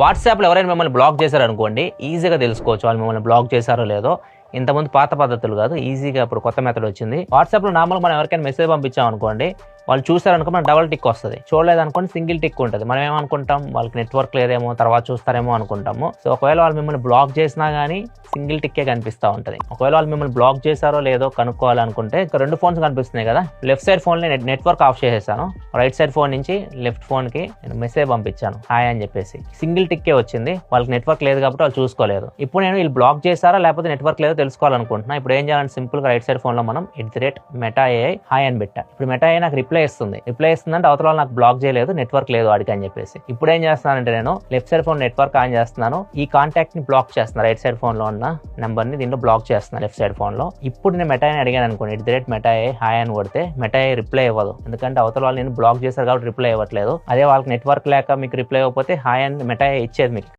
వాట్సాప్లో ఎవరైనా మిమ్మల్ని బ్లాక్ చేశారనుకోండి, ఈజీగా తెలుసుకోవచ్చు వాళ్ళు మిమ్మల్ని బ్లాక్ చేశారో లేదో. ఇంతకుముందు పాత పద్ధతులు కాదు, ఈజీగా ఇప్పుడు కొత్త మెథడ్ వచ్చింది. వాట్సాప్లో నార్మల్గా మనం ఎవరికైనా మెసేజ్ పంపించాం అనుకోండి, వాళ్ళు చూసారనుకో మనం డబుల్ టిక్ వస్తుంది, చూడలేదనుకోండి సింగిల్ టిక్ ఉంటుంది. మనం ఏమనుకుంటాం, వాళ్ళకి నెట్వర్క్ లేదేమో, తర్వాత చూస్తారేమో అనుకుంటాము. సో ఒకవేళ వాళ్ళు మిమ్మల్ని బ్లాక్ చేసినా కానీ సింగిల్ టిక్కే కనిపిస్తూ ఉంటుంది. ఒకవేళ వాళ్ళు మిమ్మల్ని బ్లాక్ చేశారో లేదో కనుక్కోవాలనుకుంటే ఇక్కడ 2 ఫోన్స్ కనిపిస్తున్నాయి కదా, లెఫ్ట్ సైడ్ ఫోన్లో నెట్వర్క్ ఆఫ్ చేసేసాను, రైట్ సైడ్ ఫోన్ నుంచి లెఫ్ట్ ఫోన్కి నేను మెసేజ్ పంపించాను హాయ్ అని చెప్పేసి. సింగిల్ టిక్కే వచ్చింది, వాళ్ళకి నెట్వర్క్ లేదు కాబట్టి వాళ్ళు చూసుకోలేదు. ఇప్పుడు నేను వీళ్ళు బ్లాక్ చేశారా లేకపోతే నెట్వర్క్ లేదో తెలుసుకోవాలనుకుంటున్నా. ఇప్పుడు ఏం చేయాలంటే సింపుల్గా రైట్ సైడ్ ఫోన్లో మనం @metaai హాయ్ అని పెట్టా. ఇప్పుడు metaai నాకు రిప్లై ఇస్తుందంటే అవతల వాళ్ళు నాకు బ్లాక్ చేయలేదు, నెట్వర్క్ లేదు వాడికి అని చెప్పేసి. ఇప్పుడు ఏం చేస్తున్నానంటే నేను left side phone network on చేస్తున్నాను, ఈ కాంటాక్ట్ ని బ్లాక్ చేస్తున్నాను, రైట్ సైడ్ ఫోన్ లో ఉన్న నెంబర్ ని దీంట్లో బ్లాక్ చేస్తున్నాను లెఫ్ట్ సైడ్ ఫోన్ లో. ఇప్పుడు నేను metaai అడిగాను అనుకోండి, @metaai హాయ్ అని కొడితే metaai రిప్లై ఇవ్వదు, ఎందుకంటే అవతల వాళ్ళు నేను బ్లాక్ చేశారు కాబట్టి రిప్లై ఇవ్వట్లేదు. అదే వాళ్ళకి నెట్వర్క్ లేక మీకు రిప్లై ఇవ్వకపోతే హాయ్ అని metaai ఇచ్చేది మీకు.